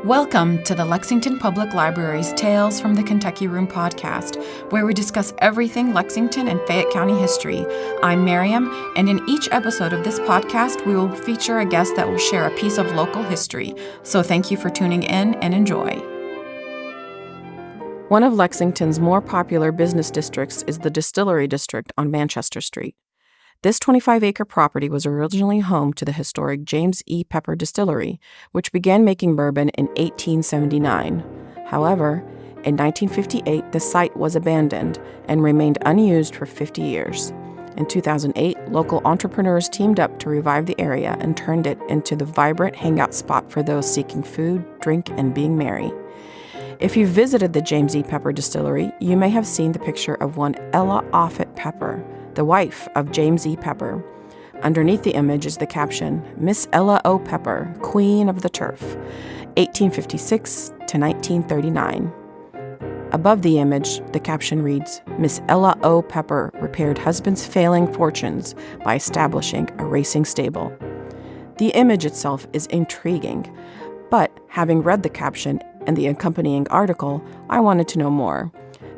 Welcome to the Lexington Public Library's Tales from the Kentucky Room podcast, where we discuss everything Lexington and Fayette County history. I'm Mariam, and in each episode of this podcast, we will feature a guest that will share a piece of local history. So thank you for tuning in and enjoy. One of Lexington's more popular business districts is the Distillery District on Manchester Street. This 25-acre property was originally home to the historic James E. Pepper Distillery, which began making bourbon in 1879. However, in 1958, the site was abandoned and remained unused for 50 years. In 2008, local entrepreneurs teamed up to revive the area and turned it into the vibrant hangout spot for those seeking food, drink, and being merry. If you visited the James E. Pepper Distillery, you may have seen the picture of one Ella Offutt Pepper, the wife of James E. Pepper. Underneath the image is the caption, Miss Ella O. Pepper, Queen of the Turf, 1856 to 1939. Above the image, the caption reads, Miss Ella O. Pepper repaired husband's failing fortunes by establishing a racing stable. The image itself is intriguing, but having read the caption and the accompanying article, I wanted to know more.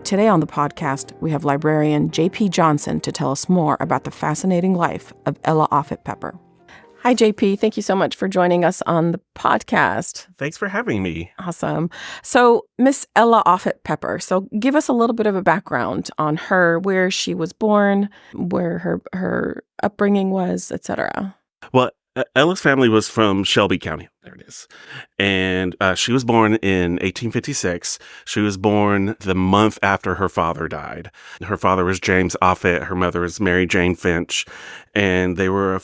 Today on the podcast, we have Librarian JP Johnson to tell us more about the fascinating life of Ella Offutt Pepper. Hi, JP. Thank you so much for joining us on the podcast. Thanks for having me. Awesome. So, Miss Ella Offutt Pepper. So, give us a little bit of a background on her, where she was born, where her upbringing was, etc. Well, Ella's family was from Shelby County. There it is. And she was born in 1856. She was born the month after her father died. Her father was James Offutt. Her mother was Mary Jane Finch. And they were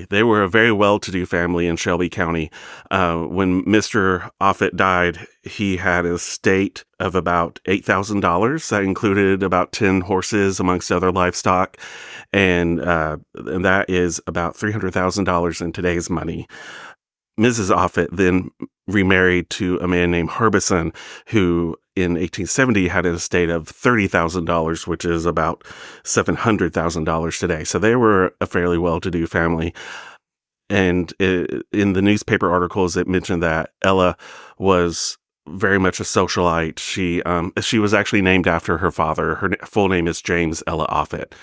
they were a very well-to-do family in Shelby County. When Mr. Offutt died, he had an estate of about $8,000. That included about 10 horses, amongst other livestock. And that is about $300,000 in today's money. Mrs. Offutt then remarried to a man named Harbison, who in 1870 had an estate of $30,000, which is about $700,000 today. So they were a fairly well-to-do family. And in the newspaper articles, it mentioned that Ella was very much a socialite. She was actually named after her father. Her full name is James Ella Offutt.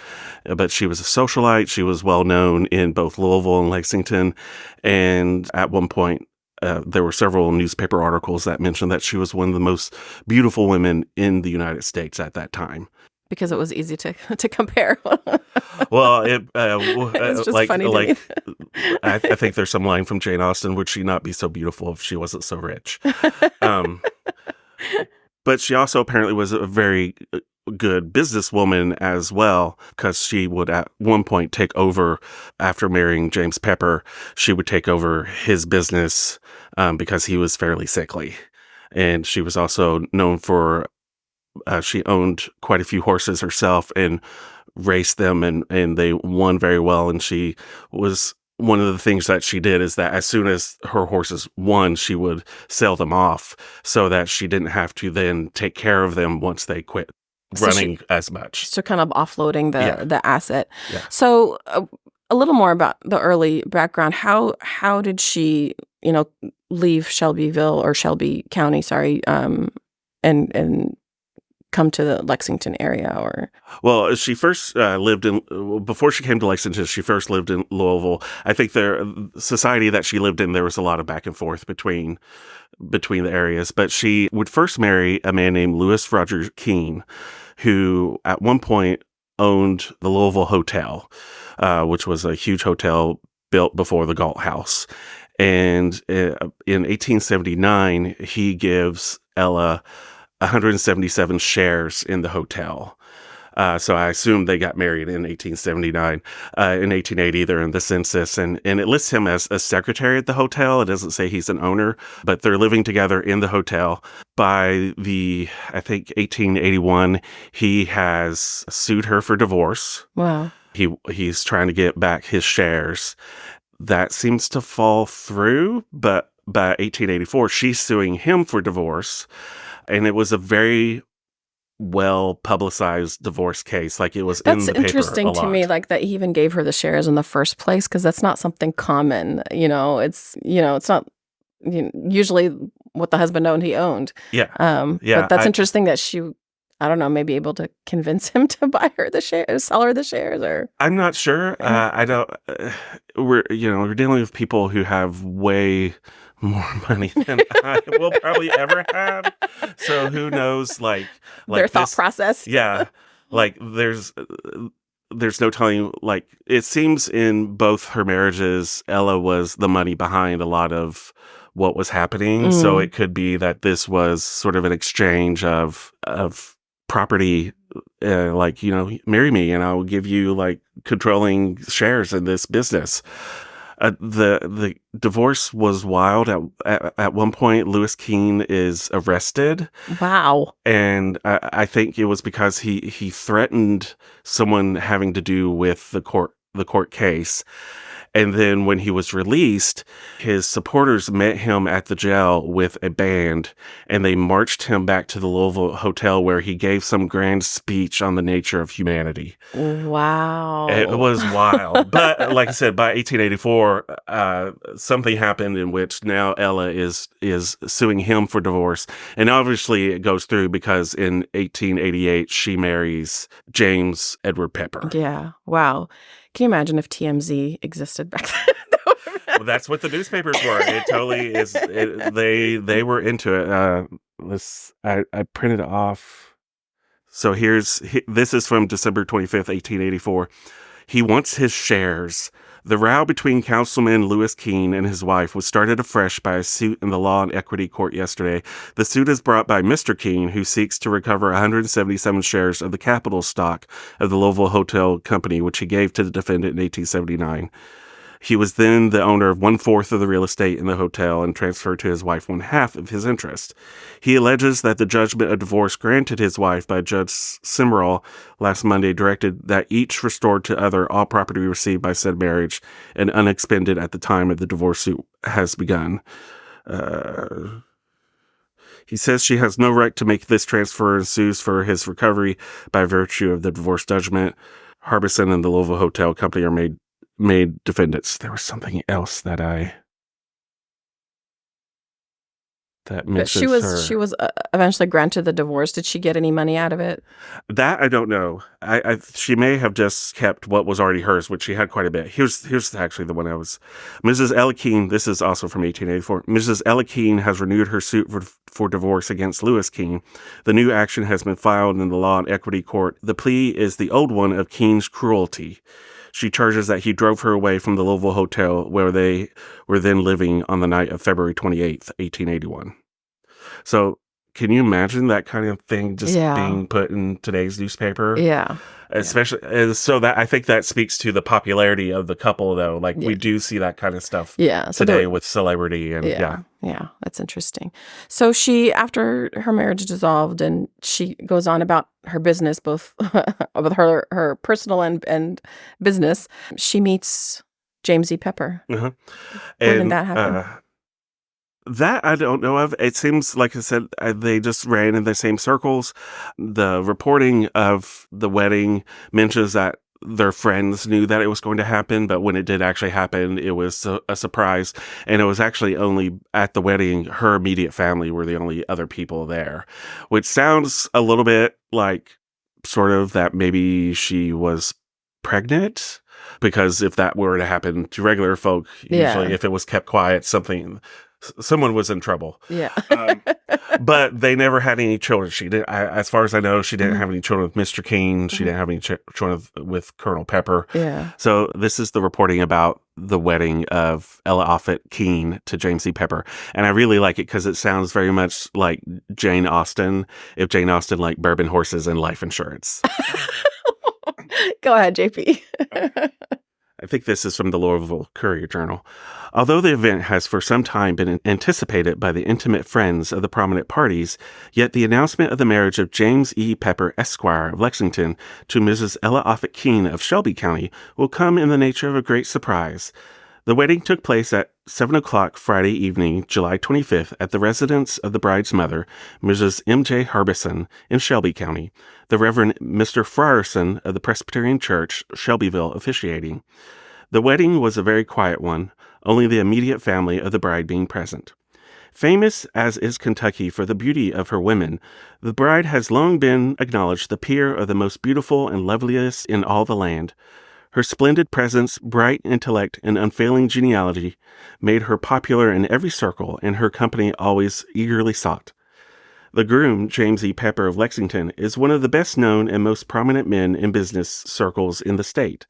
But she was a socialite. She was well known in both Louisville and Lexington. And at one point, there were several newspaper articles that mentioned that she was one of the most beautiful women in the United States at that time. Because it was easy to compare. Well, it's just funny to me. I think there's some line from Jane Austen, would she not be so beautiful if she wasn't so rich? But she also apparently was a very good businesswoman as well, because she would at one point take over, after marrying James Pepper, she would take over his business because he was fairly sickly. And she was also known for she owned quite a few horses herself and raced them, and they won very well. And she was, one of the things that she did is that as soon as her horses won, she would sell them off so that she didn't have to then take care of them once they quit running as much. So kind of offloading the asset. Yeah. So a little more about the early background. How did she, leave Shelbyville or Shelby County, and come to the Lexington area? Or well, she first before she came to Lexington, she first lived in Louisville. I think the society that she lived in, there was a lot of back and forth between the areas, but she would first marry a man named Louis Roger Keene, who at one point owned the Louisville Hotel, which was a huge hotel built before the Galt House. And in 1879, he gives Ella 177 shares in the hotel. So I assume they got married in 1879. In 1880, they're in the census, and it lists him as a secretary at the hotel. It doesn't say he's an owner, but they're living together in the hotel. By I think 1881, he has sued her for divorce. Wow. He's trying to get back his shares. That seems to fall through, but by 1884, she's suing him for divorce. And it was a very well-publicized divorce case. Like, it was in the paper a lot. That's interesting to me, like, that he even gave her the shares in the first place, because that's not something common. It's not usually what the husband owned, he owned. Yeah. But that's interesting that she, I don't know, maybe able to convince him to buy her the shares, sell her the shares, or I'm not sure. I don't. We're dealing with people who have way more money than I will probably ever have. So who knows? Like their thought process. Yeah, like there's no telling. Like it seems in both her marriages, Ella was the money behind a lot of what was happening. So it could be that this was sort of an exchange of property, like, marry me and I'll give you like controlling shares in this business. The divorce was wild. At one point, Louis Keene is arrested. Wow. And I think it was because he threatened someone having to do with the court case. And then when he was released, his supporters met him at the jail with a band, and they marched him back to the Louisville hotel where he gave some grand speech on the nature of humanity. Wow. It was wild. But like I said, by 1884, something happened in which now Ella is suing him for divorce. And obviously it goes through because in 1888, she marries James Edward Pepper. Yeah. Wow. Can you imagine if TMZ existed back then? Well, that's what the newspapers were. It totally is. They were into it. I printed off. So this is from December 25th, 1884. He wants his shares. The row between Councilman Louis Keene and his wife was started afresh by a suit in the Law and Equity Court yesterday. The suit is brought by Mr. Keene, who seeks to recover 177 shares of the capital stock of the Louisville Hotel Company, which he gave to the defendant in 1879. He was then the owner of 1/4 of the real estate in the hotel and transferred to his wife 1/2 of his interest. He alleges that the judgment of divorce granted his wife by Judge Simmerall last Monday directed that each restored to other all property received by said marriage and unexpended at the time of the divorce suit has begun. He says she has no right to make this transfer and sues for his recovery by virtue of the divorce judgment. Harbison and the Louisville Hotel Company are made defendants. There was something else that mentioned her. She was eventually granted the divorce. Did she get any money out of it? That I don't know. She may have just kept what was already hers, which she had quite a bit. Here's actually the one I was. Mrs. Ella Keene. This is also from 1884. Mrs. Ella Keene has renewed her suit for divorce against Louis Keene. The new action has been filed in the Law and Equity Court. The plea is the old one of Keene's cruelty. She charges that he drove her away from the Louisville Hotel where they were then living on the night of February 28th, 1881. So can you imagine that kind of thing just being put in today's newspaper? Yeah. Especially, so that I think that speaks to the popularity of the couple, though. Like we do see that kind of stuff today with celebrity. And Yeah, that's interesting. So she, after her marriage dissolved, and she goes on about her business, both with her personal and business, she meets James E. Pepper. Uh-huh. When did that happen? That I don't know of. It seems, like I said, they just ran in the same circles. The reporting of the wedding mentions that their friends knew that it was going to happen, but when it did actually happen, it was a surprise. And it was actually only at the wedding, her immediate family were the only other people there, which sounds a little bit like sort of that maybe she was pregnant. Because if that were to happen to regular folk, usually if it was kept quiet, someone was in trouble. Yeah. But they never had any children. She did, as far as I know, she didn't have any children with Mr. Keene. She didn't have any children with Colonel Pepper. Yeah. So this is the reporting about the wedding of Ella Offutt Keene to James E. Pepper. And I really like it because it sounds very much like Jane Austen, if Jane Austen liked bourbon horses and life insurance. Go ahead, JP. I think this is from the Louisville Courier-Journal. Although the event has for some time been anticipated by the intimate friends of the prominent parties, yet the announcement of the marriage of James E. Pepper, Esquire of Lexington, to Mrs. Ella Offutt Keene of Shelby County will come in the nature of a great surprise. The wedding took place at 7 o'clock Friday evening, July 25th, at the residence of the bride's mother, Mrs. M.J. Harbison, in Shelby County, the Reverend Mr. Frierson of the Presbyterian Church, Shelbyville, officiating. The wedding was a very quiet one, only the immediate family of the bride being present. Famous as is Kentucky for the beauty of her women, the bride has long been acknowledged the peer of the most beautiful and loveliest in all the land. Her splendid presence, bright intellect, and unfailing geniality made her popular in every circle, and her company always eagerly sought. The groom, James E. Pepper of Lexington, is one of the best known and most prominent men in business circles in the state,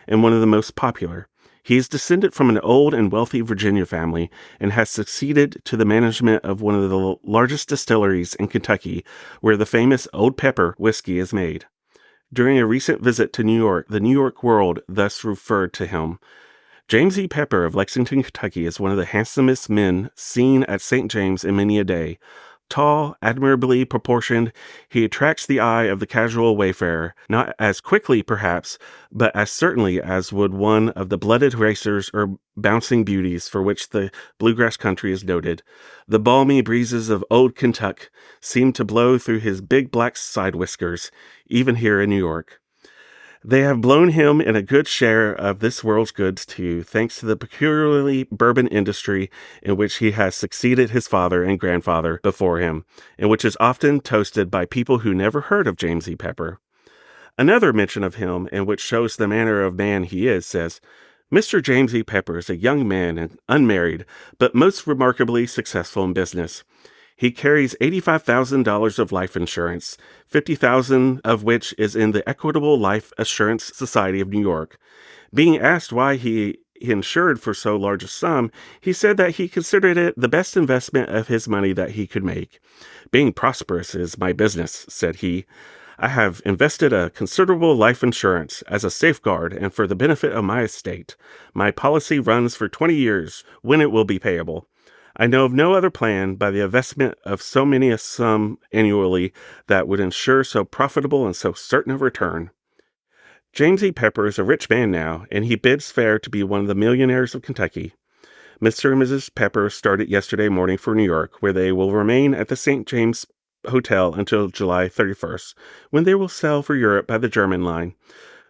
and one of the most popular. He is descended from an old and wealthy Virginia family and has succeeded to the management of one of the largest distilleries in Kentucky, where the famous Old Pepper whiskey is made. During a recent visit to New York, the New York World thus referred to him. James E. Pepper of Lexington, Kentucky is one of the handsomest men seen at St. James in many a day. Tall, admirably proportioned, he attracts the eye of the casual wayfarer, not as quickly, perhaps, but as certainly as would one of the blooded racers or bouncing beauties for which the bluegrass country is noted. The balmy breezes of old Kentucky seem to blow through his big black side whiskers, even here in New York. They have blown him in a good share of this world's goods, too, thanks to the peculiarly bourbon industry in which he has succeeded his father and grandfather before him, and which is often toasted by people who never heard of James E. Pepper. Another mention of him, and which shows the manner of man he is, says, Mr. James E. Pepper is a young man and unmarried, but most remarkably successful in business. He carries $85,000 of life insurance, $50,000 of which is in the Equitable Life Assurance Society of New York. Being asked why he insured for so large a sum, he said that he considered it the best investment of his money that he could make. Being prosperous is my business, said he. I have invested a considerable life insurance as a safeguard and for the benefit of my estate. My policy runs for 20 years, when it will be payable. I know of no other plan by the investment of so many a sum annually that would ensure so profitable and so certain a return. James E. Pepper is a rich man now, and he bids fair to be one of the millionaires of Kentucky. Mr. and Mrs. Pepper started yesterday morning for New York, where they will remain at the St. James Hotel until July 31st, when they will sail for Europe by the German line.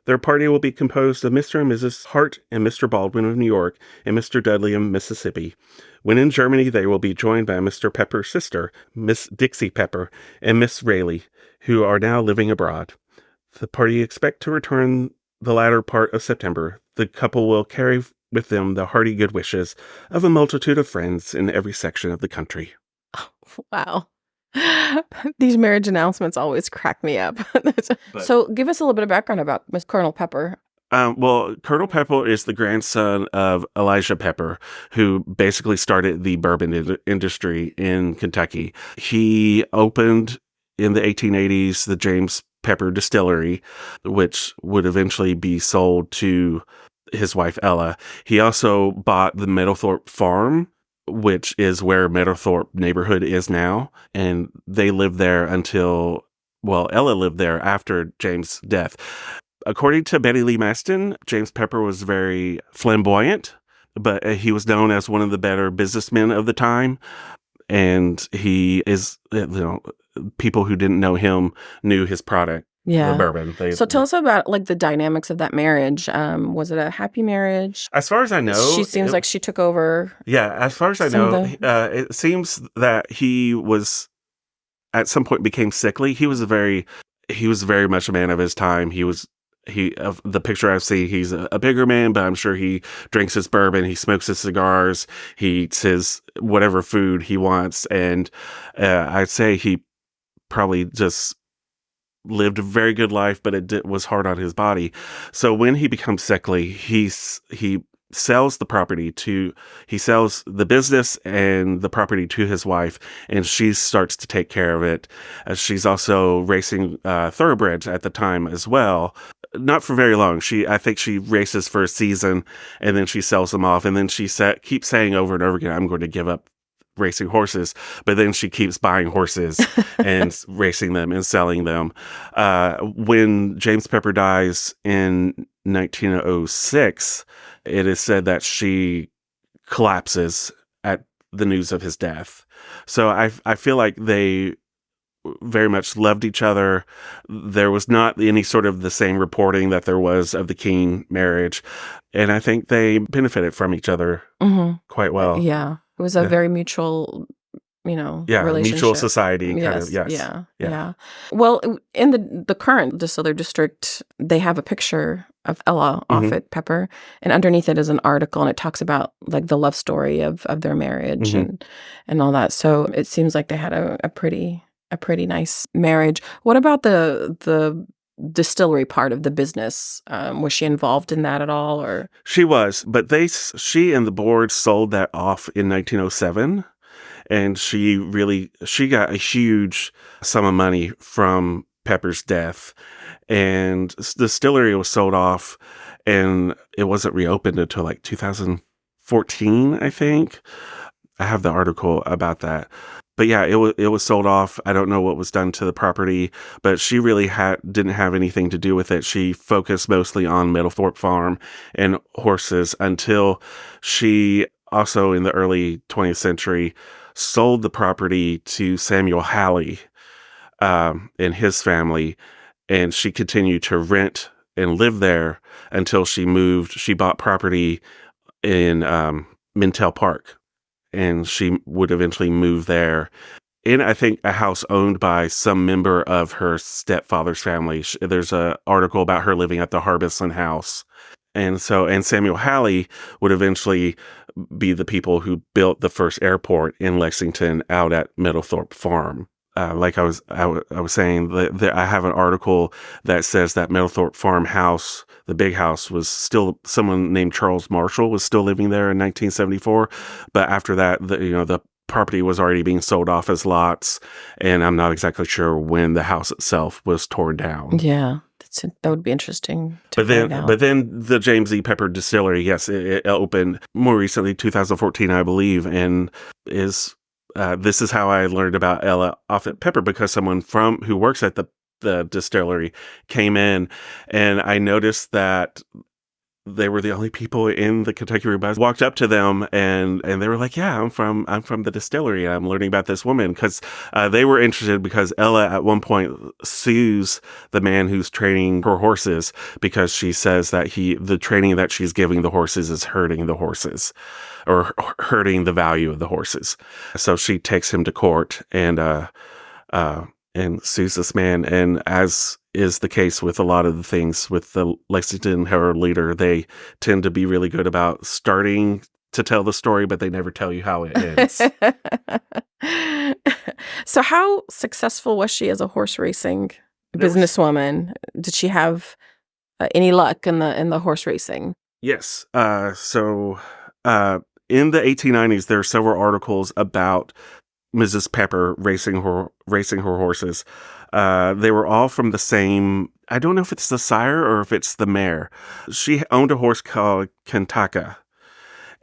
Their party will be composed of Mr. and Mrs. Hart and Mr. Baldwin of New York and Mr. Dudley of Mississippi. When in Germany, they will be joined by Mr. Pepper's sister, Miss Dixie Pepper, and Miss Rayleigh, who are now living abroad. The party expect to return the latter part of September. The couple will carry with them the hearty good wishes of a multitude of friends in every section of the country. Wow. These marriage announcements always crack me up. So give us a little bit of background about Miss Colonel Pepper. Well, Colonel Pepper is the grandson of Elijah Pepper, who basically started the bourbon industry in Kentucky. He opened in the 1880s the James Pepper Distillery, which would eventually be sold to his wife Ella. He also bought the Meadowthorpe farm, which is where Meadowthorpe neighborhood is now. And they lived there until, well, Ella lived there after James' death. According to Betty Lee Maston, James Pepper was very flamboyant, but he was known as one of the better businessmen of the time. And he is, people who didn't know him knew his product. Yeah. The bourbon. So tell us about like the dynamics of that marriage. Was it a happy marriage? As far as I know, she seems like she took over. Yeah, as far as I know, it seems that he was at some point became sickly. He was very much a man of his time. Of the picture I've seen, he's a bigger man, but I'm sure he drinks his bourbon, he smokes his cigars, he eats his whatever food he wants, and I'd say he probably just lived a very good life, but was hard on his body. So when he becomes sickly, he sells he sells the business and the property to his wife, and she starts to take care of it. She's also racing thoroughbreds at the time as well. Not for very long. I think she races for a season, and then she sells them off, and then she keeps saying over and over again, I'm going to give up racing horses, but then she keeps buying horses and racing them and selling them. When James Pepper dies in 1906, it is said that she collapses at the news of his death. So I feel like they very much loved each other. There was not any sort of the same reporting that there was of the King marriage, and I think they benefited from each other quite well. Yeah. It was a Yeah. very mutual, Yeah, mutual relationship. society kind of, Yes, yes. yeah, Yeah. yeah. Well, in the current distiller district, they have a picture of Ella Mhm, Offutt Pepper, and underneath it is an article, and it talks about like the love story of their marriage mhm. and all that. So it seems like they had a pretty nice marriage. What about the distillery part of the business? Was she involved in that at all, or? She was, but she and the board sold that off in 1907, and she got a huge sum of money from Pepper's death, and the distillery was sold off, and it wasn't reopened until like 2014, I think. I have the article about that. But yeah, it was sold off. I don't know what was done to the property, but she really didn't have anything to do with it. She focused mostly on Meadowthorpe Farm and horses until she also in the early 20th century sold the property to Samuel Halley and his family, and she continued to rent and live there until she moved. She bought property in Mintel Park, and she would eventually move there in, I think, a house owned by some member of her stepfather's family. There's a article about her living at the Harbison house. And Samuel Halley would eventually be the people who built the first airport in Lexington out at Meadowthorpe Farm. Like I was saying, I have an article that says that Meadowthorpe farmhouse, the big house, was still someone named Charles Marshall was still living there in 1974. But after that, the property was already being sold off as lots, and I'm not exactly sure when the house itself was torn down. Yeah, that would be interesting to But find then, out. but then the James E. Pepper Distillery, yes, it opened more recently, 2014, I believe, and this is how I learned about Ella Offutt Pepper, because someone who works at the distillery came in, and I noticed that they were the only people in the Kentucky Room. I walked up to them and they were like, "Yeah, I'm from the distillery. And I'm learning about this woman," because they were interested because Ella at one point sues the man who's training her horses because she says that the training that she's giving the horses is hurting the horses or hurting the value of the horses. So she takes him to court and sues this man. And as is the case with a lot of the things with the Lexington Herald Leader, they tend to be really good about starting to tell the story, but they never tell you how it ends. So how successful was she as a horse racing There was businesswoman? Did she have any luck in the horse racing? Yes. In the 1890s, there are several articles about Mrs. Pepper racing her horses. They were all from the same. I don't know if it's the sire or if it's the mare. She owned a horse called Kantaka,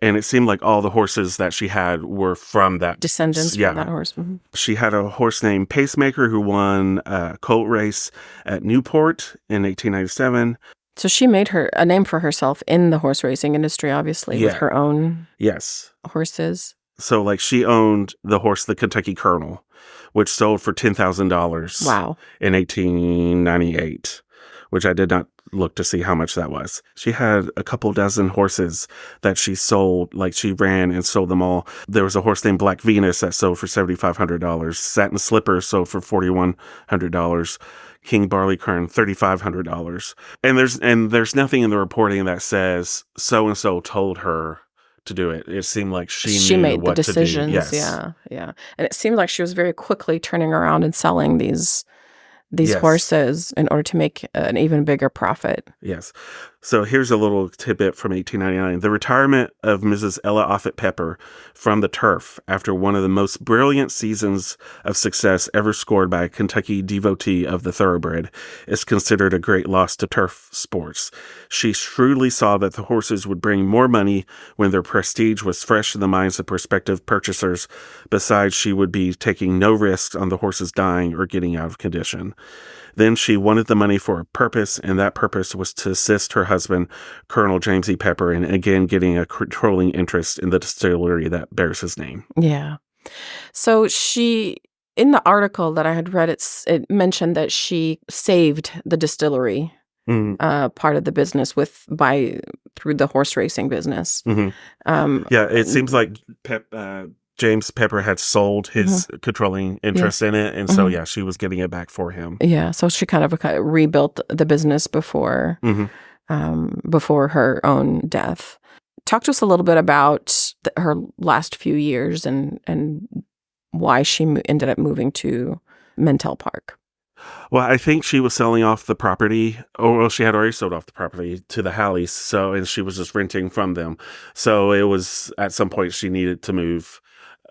and it seemed like all the horses that she had were from that. Descendants from that Yeah. horse. Mhm. She had a horse named Pacemaker who won a colt race at Newport in 1897. So she made a name for herself in the horse racing industry, obviously, with Yeah. her own Yes. horses. So, like, she owned the horse, the Kentucky Colonel, which sold for $10,000 Wow. in 1898, which I did not look to see how much that was. She had a couple dozen horses that she sold, like she ran and sold them all. There was a horse named Black Venus that sold for $7,500. Satin Slippers sold for $4,100. King Barleycorn, $3,500. And there's nothing in the reporting that says so and so told her to do it. It seemed like she knew made the what to do. decisions. Yes. Yeah. And it seemed like she was very quickly turning around and selling these Yes. horses in order to make an even bigger profit. Yes. So here's a little tidbit from 1899. The retirement of Mrs. Ella Offutt Pepper from the turf after one of the most brilliant seasons of success ever scored by a Kentucky devotee of the thoroughbred is considered a great loss to turf sports. She shrewdly saw that the horses would bring more money when their prestige was fresh in the minds of prospective purchasers. Besides, she would be taking no risks on the horses dying or getting out of condition. Then she wanted the money for a purpose, and that purpose was to assist her husband, Colonel James E. Pepper, in again getting a controlling interest in the distillery that bears his name. Yeah. So in the article that I had read, it mentioned that she saved the distillery part of the business through the horse racing business. Yeah, it seems like James Pepper had sold his controlling interest in it, and so she was getting it back for him. Yeah, so she kind of rebuilt the business before her own death. Talk to us a little bit about her last few years and why she ended up moving to Mentel Park. Well, I think she was selling off the property, or she had already sold off the property to the Halleys, and she was just renting from them. So it was at some point she needed to move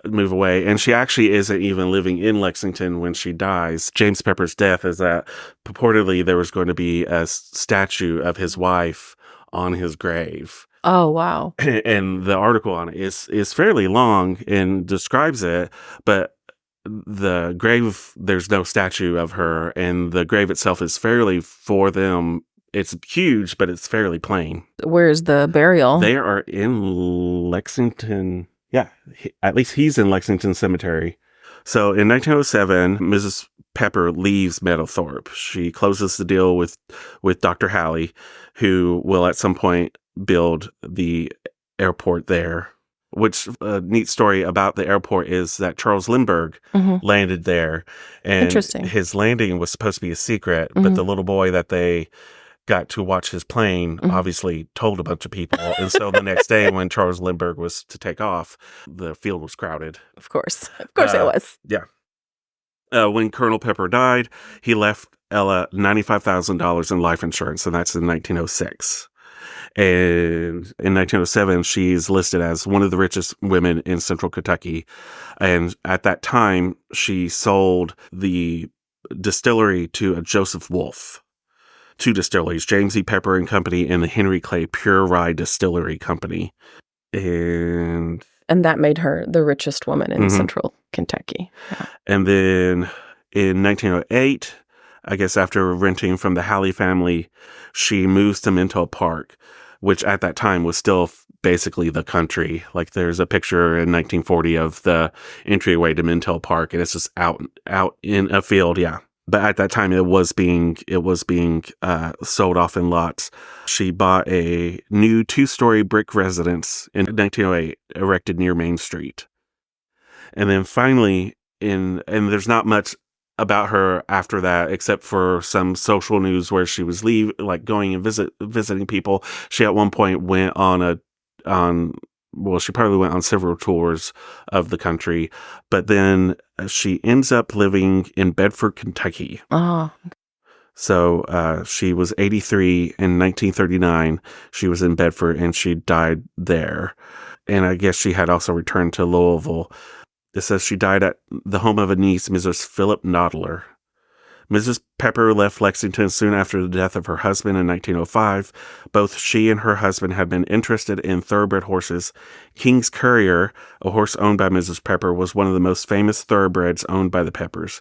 away, and she actually isn't even living in Lexington when she dies. James Pepper's death is that purportedly there was going to be a statue of his wife on his grave. Oh, wow. And the article on it is fairly long and describes it, but the grave, there's no statue of her, and the grave itself is fairly, for them, it's huge, but it's fairly plain. Where's the burial? They are in Lexington. Yeah, at least he's in Lexington Cemetery. So in 1907, Mrs. Pepper leaves Meadowthorpe. She closes the deal with Dr. Halley, who will at some point build the airport there. Which a neat story about the airport is that Charles Lindbergh landed there. And Interesting. His landing was supposed to be a secret, but the little boy that they got to watch his plane obviously told a bunch of people. And so the next day when Charles Lindbergh was to take off, the field was crowded. Of course it was. Yeah. When Colonel Pepper died, he left Ella $95,000 in life insurance, and that's in 1906. And in 1907, she's listed as one of the richest women in central Kentucky. And at that time, she sold the distillery to a Joseph Wolfe. Two distilleries, James E. Pepper and Company and the Henry Clay Pure Rye Distillery Company. And that made her the richest woman in central Kentucky. Yeah. And then in 1908, I guess after renting from the Halley family, she moves to Mentel Park, which at that time was still basically the country. Like there's a picture in 1940 of the entryway to Mentel Park, and it's just out in a field. Yeah. But at that time, it was being sold off in lots. She bought a new 2-story brick residence in 1908, erected near Main Street. And then finally, and there's not much about her after that, except for some social news where she was going and visiting people. She at one point went she probably went on several tours of the country, but then she ends up living in Bedford, Kentucky. Oh. So she was 83 in 1939. She was in Bedford and she died there. And I guess she had also returned to Louisville. It says she died at the home of a niece, Mrs. Philip Noddler. Mrs. Pepper left Lexington soon after the death of her husband in 1905. Both she and her husband had been interested in thoroughbred horses. King's Courier, a horse owned by Mrs. Pepper, was one of the most famous thoroughbreds owned by the Peppers.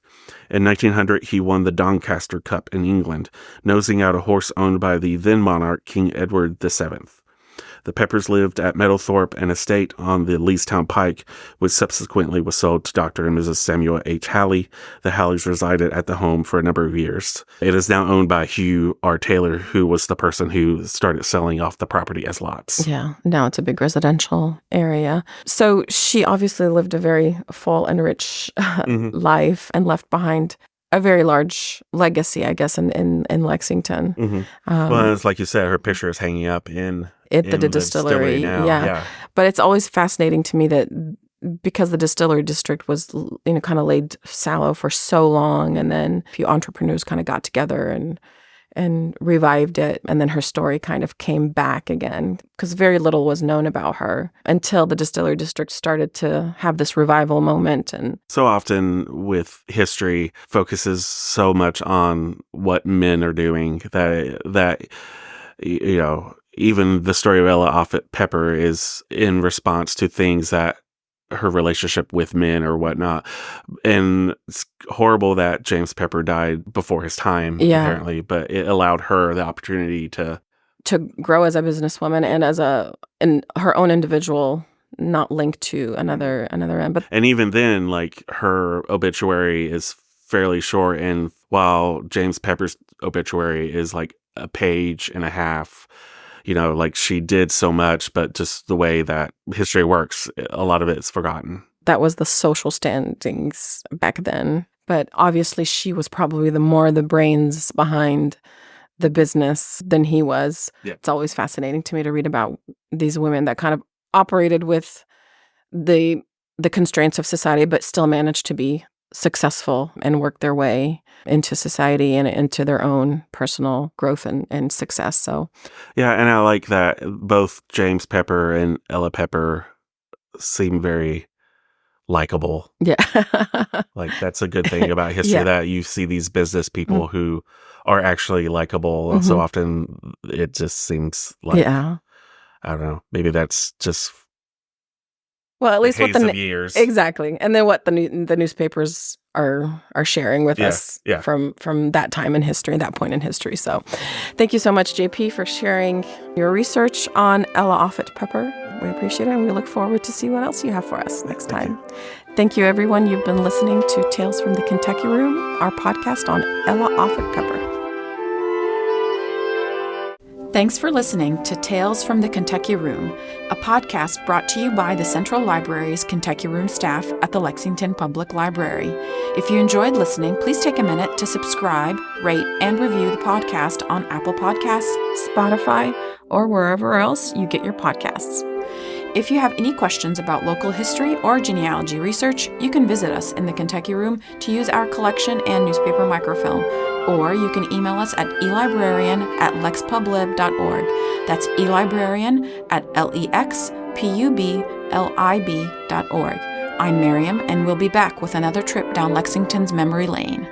In 1900, he won the Doncaster Cup in England, nosing out a horse owned by the then monarch, King Edward VII. The Peppers lived at Meadowthorpe, an estate on the Leestown Pike, which subsequently was sold to Dr. and Mrs. Samuel H. Halley. The Halleys resided at the home for a number of years. It is now owned by Hugh R. Taylor, who was the person who started selling off the property as lots. Yeah, now it's a big residential area. So she obviously lived a very full and rich life and left behind a very large legacy, I guess, in Lexington. Well, it's like you said, her picture is hanging up in the distillery now. Yeah. But it's always fascinating to me that because the distillery district was, kind of laid fallow for so long, and then a few entrepreneurs kind of got together and revived it, and then her story kind of came back again, because very little was known about her until the distillery district started to have this revival moment. And so often with history focuses so much on what men are doing that even the story of Ella Offutt Pepper is in response to things that her relationship with men or whatnot. And it's horrible that James Pepper died before his time, apparently, but it allowed her the opportunity to grow as a businesswoman and as her own individual, not linked to another end. But and even then, like, her obituary is fairly short, and while James Pepper's obituary is like a page and a half. Like she did so much, but just the way that history works, a lot of it's forgotten. That was the social standings back then. But obviously she was probably the brains behind the business than he was. Yeah. It's always fascinating to me to read about these women that kind of operated with the constraints of society, but still managed to be successful and work their way into society and into their own personal growth and success. So, yeah, and I like that both James Pepper and Ella Pepper seem very likable. Yeah. Like that's a good thing about history, Yeah. that you see these business people who are actually likable. And so often it just seems like, Yeah. I don't know, maybe that's just Well, at least what haze of years. Exactly. And then what the newspapers are sharing with us from that time in history, that point in history. So thank you so much, JP, for sharing your research on Ella Offutt Pepper. We appreciate it, and we look forward to see what else you have for us next time. Thank you, everyone. You've been listening to Tales from the Kentucky Room, our podcast on Ella Offutt Pepper. Thanks for listening to Tales from the Kentucky Room, a podcast brought to you by the Central Library's Kentucky Room staff at the Lexington Public Library. If you enjoyed listening, please take a minute to subscribe, rate, and review the podcast on Apple Podcasts, Spotify, or wherever else you get your podcasts. If you have any questions about local history or genealogy research, you can visit us in the Kentucky Room to use our collection and newspaper microfilm, or you can email us at elibrarian@lexpublib.org. That's elibrarian@lexpublib.org. I'm Mariam, and we'll be back with another trip down Lexington's memory lane.